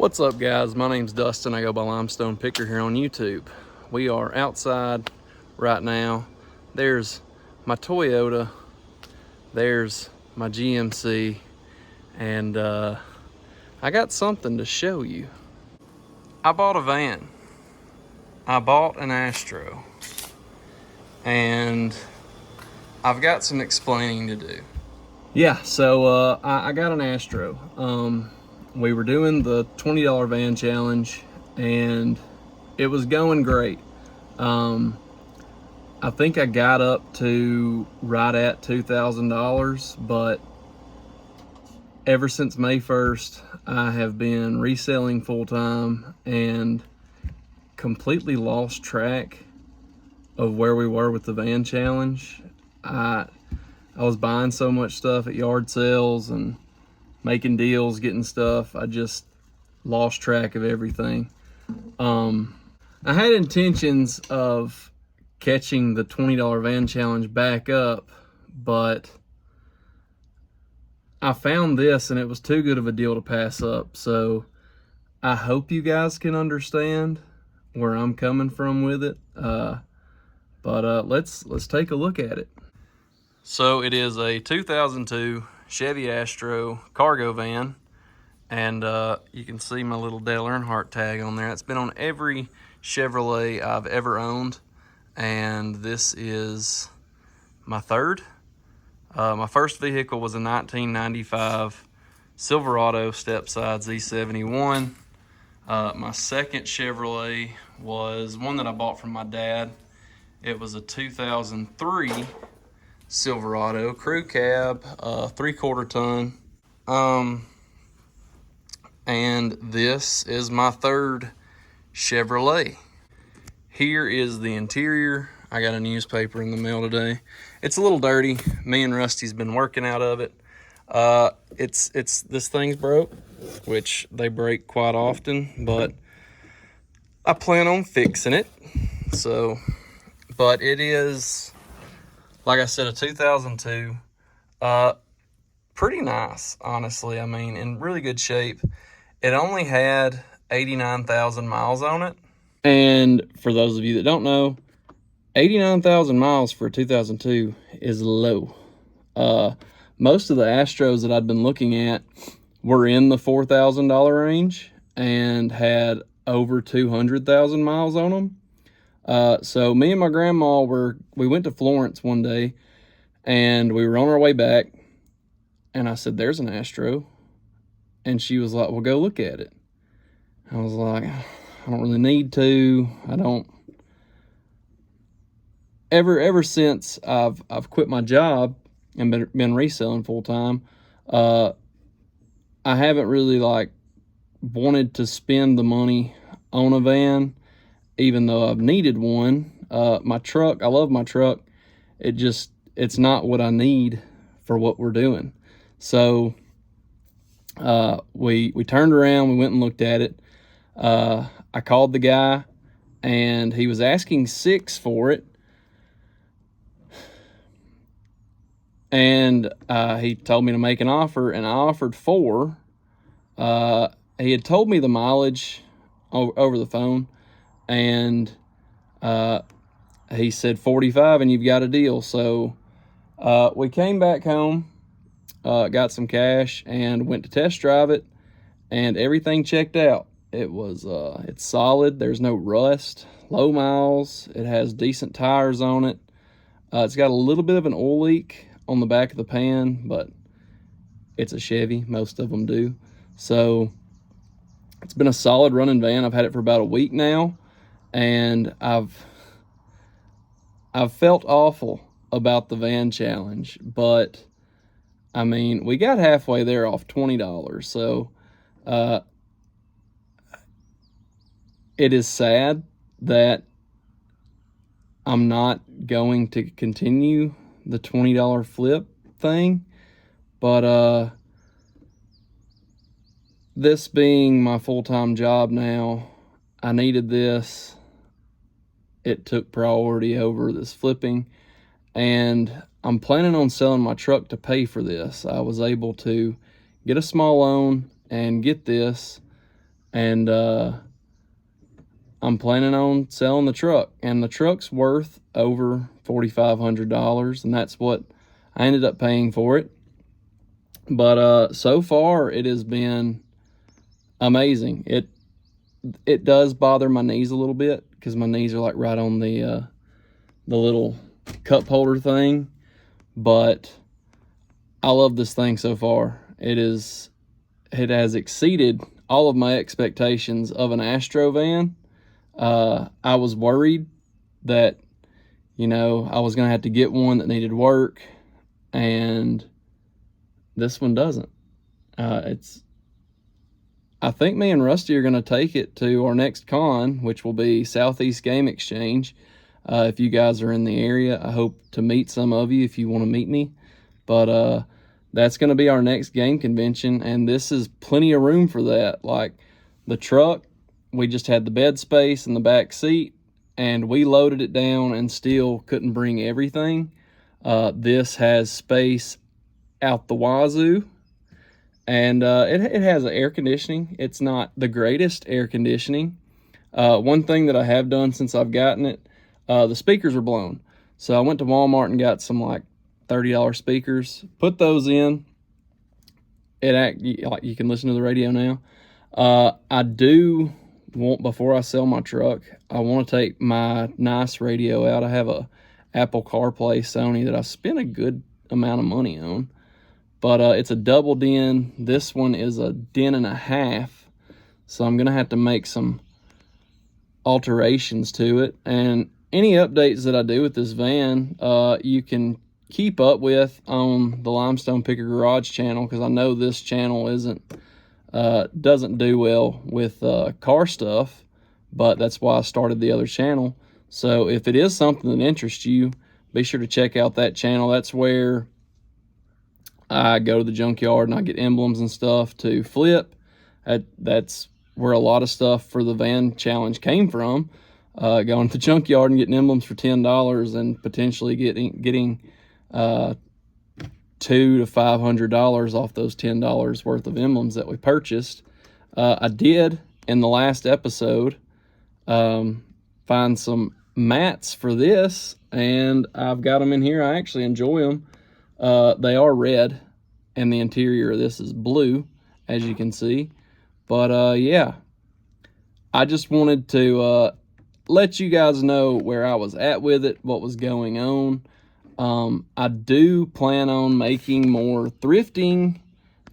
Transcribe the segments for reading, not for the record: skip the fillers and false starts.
What's up, guys? My name's Dustin. I go by Limestone Picker here on YouTube. We are outside right now. There's my Toyota, there's my GMC, and I got something to show you. I bought a van. I bought an Astro, and I've got some explaining to do. Yeah, so I got an Astro. We were doing the $20 van challenge, and it was going great. I think I got up to right at $2,000, but ever since May 1st, I have been reselling full-time and completely lost track of where we were with the van challenge. I was buying so much stuff at yard sales and making deals, getting stuff. I just lost track of everything. I had intentions of catching the $20 van challenge back up, but I found this and it was too good of a deal to pass up. So I hope you guys can understand where I'm coming from with it. But let's take a look at it. So it is a 2002 Chevy Astro cargo van, and you can see my little Dale Earnhardt tag on there. It's been on every Chevrolet I've ever owned, and this is my third. My first vehicle was a 1995 Silverado step-side Z71. My second Chevrolet was one that I bought from my dad. It was a 2003 Silverado crew cab, 3/4 ton. And this is my third Chevrolet. Here is the interior. I got a newspaper in the mail today. It's a little dirty. Me and Rusty's been working out of it. This thing's broke, which they break quite often, but I plan on fixing it. So, but it is, like I said, a 2002. Pretty nice, honestly. I mean, in really good shape. It only had 89,000 miles on it. And for those of you that don't know, 89,000 miles for a 2002 is low. Most of the Astros that I'd been looking at were in the $4,000 range and had over 200,000 miles on them. So me and my grandma we went to Florence one day, and we were on our way back, and I said, "There's an Astro." And she was like, "Well, go look at it." I was like, "I don't really need to. I don't." Ever since I've quit my job and been reselling full time, I haven't really wanted to spend the money on a van, even though I've needed one. My truck, I love my truck. It's not what I need for what we're doing. So we turned around, we went and looked at it. I called the guy, and he was asking $6,000 for it. And he told me to make an offer, and I offered $4,000. He had told me the mileage over the phone, and he said 45, and you've got a deal. So we came back home, got some cash, and went to test drive it, and everything checked out. It's solid. There's no rust, low miles. It has decent tires on it. It's got a little bit of an oil leak on the back of the pan, but it's a Chevy. Most of them do. So it's been a solid running van. I've had it for about a week now, and I've felt awful about the van challenge, but I mean, we got halfway there off $20. So it is sad that I'm not going to continue the $20 flip thing, but this being my full-time job now, I needed this. It took priority over this flipping, and I'm planning on selling my truck to pay for this. I was able to get a small loan and get this, and I'm planning on selling the truck, and the truck's worth over $4,500, and that's what I ended up paying for it. But so far it has been amazing. It does bother my knees a little bit because my knees are like right on the little cup holder thing, but I love this thing so far. It has exceeded all of my expectations of an Astro van. I was worried that, I was going to have to get one that needed work, and this one doesn't. I think me and Rusty are going to take it to our next con, which will be Southeast Game Exchange. If you guys are in the area, I hope to meet some of you if you want to meet me. But that's going to be our next game convention, and this is plenty of room for that. Like the truck, we just had the bed space in the back seat, and we loaded it down and still couldn't bring everything. This has space out the wazoo, and it has air conditioning. It's not the greatest air conditioning. One thing that I have done since I've gotten it, the speakers are blown. So I went to Walmart and got some like $30 speakers, put those in. You can listen to the radio now. I do want, before I sell my truck, I want to take my nice radio out. I have a Apple CarPlay Sony that I spent a good amount of money on, but it's a double DIN. This one is a DIN and a half, so I'm gonna have to make some alterations to it. And any updates that I do with this van, you can keep up with on the Limestone Picker Garage channel, because I know this channel doesn't do well with car stuff, but that's why I started the other channel. So if it is something that interests you, be sure to check out that channel. That's where I go to the junkyard and I get emblems and stuff to flip. That's where a lot of stuff for the van challenge came from. Going to the junkyard and getting emblems for $10 and potentially getting $200 to $500 off those $10 worth of emblems that we purchased. I did in the last episode find some mats for this, and I've got them in here. I actually enjoy them. They are red, and the interior of this is blue, as you can see. But yeah, I just wanted to let you guys know where I was at with it, what was going on. I do plan on making more thrifting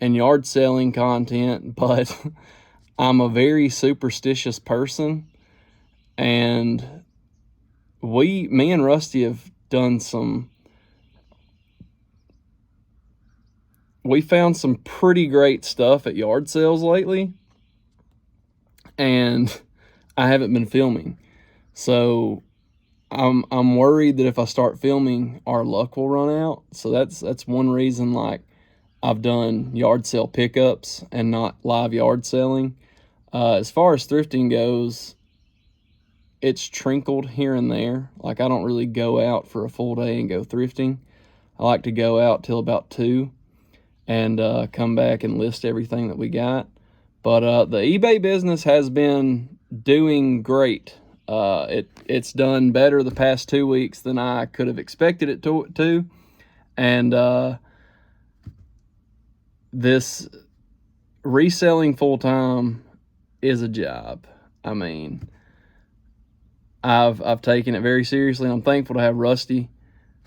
and yard selling content, but I'm a very superstitious person, and me and Rusty have done we found some pretty great stuff at yard sales lately, and I haven't been filming. So I'm worried that if I start filming, our luck will run out. So that's one reason, like, I've done yard sale pickups and not live yard selling. As far as thrifting goes, it's trickled here and there. Like, I don't really go out for a full day and go thrifting. I like to go out till about 2 and come back and list everything that we got. But the eBay business has been doing great. It's done better the past 2 weeks than I could have expected it to. And this reselling full-time is a job. I mean, I've taken it very seriously, and I'm thankful to have Rusty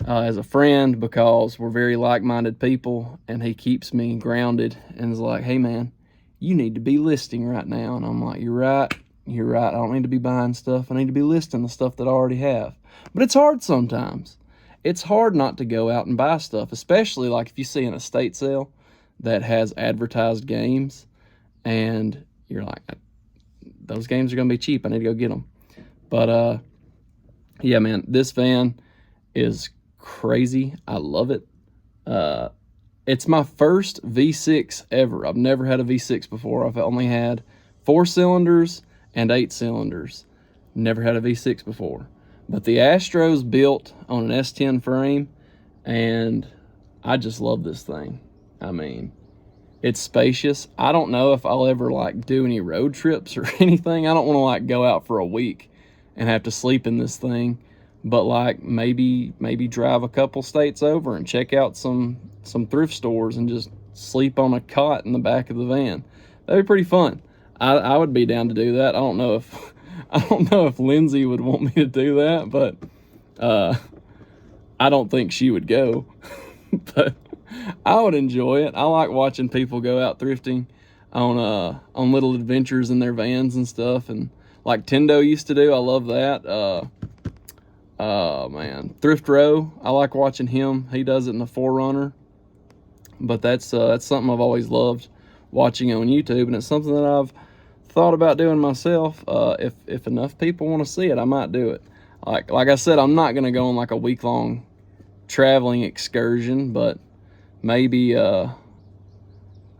as a friend, because we're very like-minded people, and he keeps me grounded and is like, hey man, you need to be listing right now. And I'm like, you're right. I don't need to be buying stuff. I need to be listing the stuff that I already have. But it's hard sometimes. It's hard not to go out and buy stuff, especially like if you see an estate sale that has advertised games and you're like, those games are going to be cheap. I need to go get them. But yeah, man, this van is crazy. I love it. It's my first V6 ever. I've never had a V6 before. I've only had 4 cylinders and 8 cylinders. Never had a V6 before. But the Astro's built on an S10 frame, and I just love this thing. I mean, It's spacious. I don't know if I'll ever like do any road trips or anything. I don't want to like go out for a week and have to sleep in this thing, but like maybe drive a couple states over and check out some thrift stores and just sleep on a cot in the back of the van. That'd be pretty fun. I would be down to do that. I don't know if Lindsay would want me to do that, but I don't think she would go. But I would enjoy it. I like watching people go out thrifting on little adventures in their vans and stuff, and like Tendo used to do. I love that. Man, Thrift Row. I like watching him. He does it in the 4Runner. But that's something I've always loved watching on YouTube, and it's something that I've thought about doing myself. If enough people want to see it, I might do it. Like I said, I'm not gonna go on like a week-long traveling excursion, but maybe I've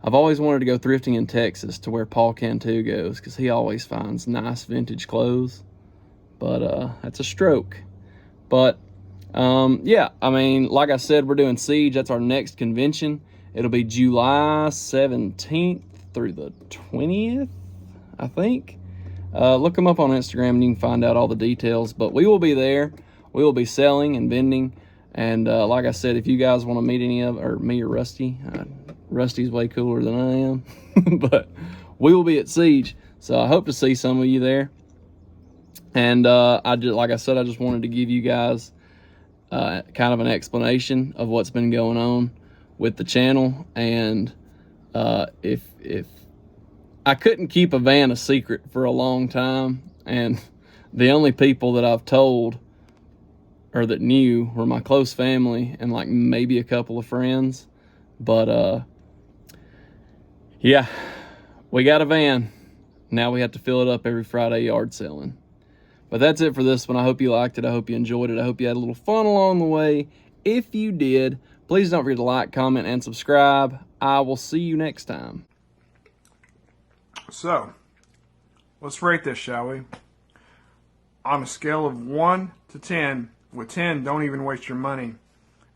always wanted to go thrifting in Texas, to where Paul Cantu goes, because he always finds nice vintage clothes. But that's a stroke. But yeah, I mean, like I said, we're doing Siege. That's our next convention. It'll be July 17th through the 20th, I think. Look them up on Instagram and you can find out all the details. But we will be there. We will be selling and vending. And like I said, if you guys want to meet any of, or me or Rusty, Rusty's way cooler than I am. But we will be at Siege. So I hope to see some of you there. And like I said, I just wanted to give you guys kind of an explanation of what's been going on with the channel. And if I couldn't keep a van a secret for a long time, and the only people that I've told or that knew were my close family and like maybe a couple of friends. But yeah, we got a van. Now we have to fill it up every Friday yard selling. But that's it for this one. I hope you liked it. I hope you enjoyed it. I hope you had a little fun along the way. If you did, please don't forget to like, comment, and subscribe. I will see you next time. So, let's rate this, shall we? On a scale of 1 to 10, with 10, don't even waste your money,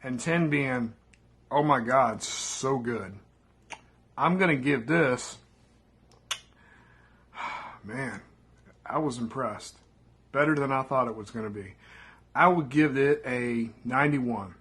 and 10 being, oh my God, so good. I'm going to give this, man, I was impressed. Better than I thought it was going to be. I would give it a 91.